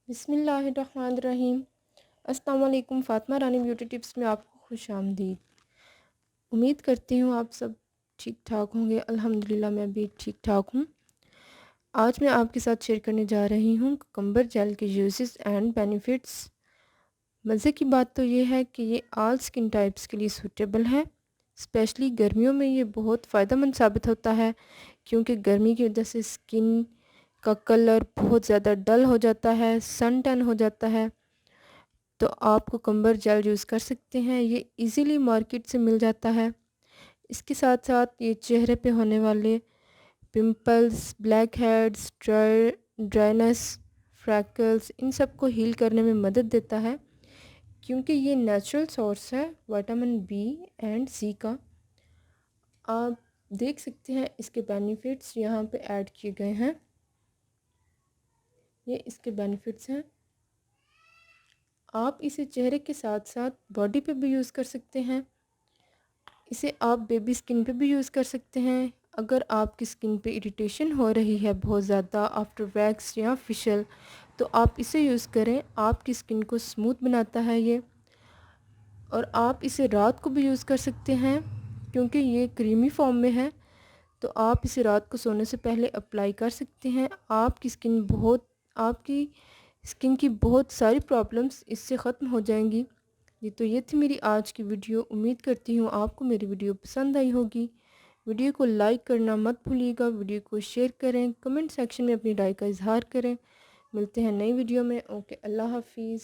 बिस्मिल्लाहिर्रहमानिर्रहीम। अस्सलाम वालेकुम। फ़ातिमा रानी ब्यूटी टिप्स में आपको खुश आमदीद। उम्मीद करती हूँ आप सब ठीक ठाक होंगे। अल्हम्दुलिल्लाह मैं भी ठीक ठाक हूँ। आज मैं आपके साथ शेयर करने जा रही हूँ कुकुम्बर जेल के यूजेस एंड बेनिफिट्स। मज़े की बात तो ये है कि ये ऑल स्किन टाइप्स के लिए सूटेबल है। स्पेशली गर्मियों में ये बहुत फ़ायदेमंद साबित होता है, क्योंकि गर्मी की वजह से स्किन का कलर बहुत ज़्यादा डल हो जाता है, सन टैन हो जाता है। तो आप कुकुम्बर जेल यूज़ कर सकते हैं। ये इजीली मार्केट से मिल जाता है। इसके साथ साथ ये चेहरे पे होने वाले pimples, black heads, dryness, freckles, इन सब को हील करने में मदद देता है, क्योंकि ये नेचुरल सोर्स है विटामिन बी एंड सी का। आप देख सकते हैं इसके बेनिफिट्स यहाँ पे ऐड किए गए हैं। ये इसके बेनिफिट्स हैं। आप इसे चेहरे के साथ साथ बॉडी पे भी यूज़ कर सकते हैं। इसे आप बेबी स्किन पे भी यूज़ कर सकते हैं। अगर आपकी स्किन पे इरिटेशन हो रही है बहुत ज़्यादा आफ्टर वैक्स या फेशियल, तो आप इसे यूज़ करें। आपकी स्किन को स्मूथ बनाता है ये। और आप इसे रात को भी यूज़ कर सकते हैं, क्योंकि ये क्रीमी फॉर्म में है। तो आप इसे रात को सोने से पहले अप्लाई कर सकते हैं। आपकी स्किन की बहुत सारी प्रॉब्लम्स इससे ख़त्म हो जाएंगी। जी, तो ये थी मेरी आज की वीडियो। उम्मीद करती हूँ आपको मेरी वीडियो पसंद आई होगी। वीडियो को लाइक करना मत भूलिएगा, वीडियो को शेयर करें, कमेंट सेक्शन में अपनी राय का इजहार करें। मिलते हैं नई वीडियो में। ओके, अल्लाह हाफिज़।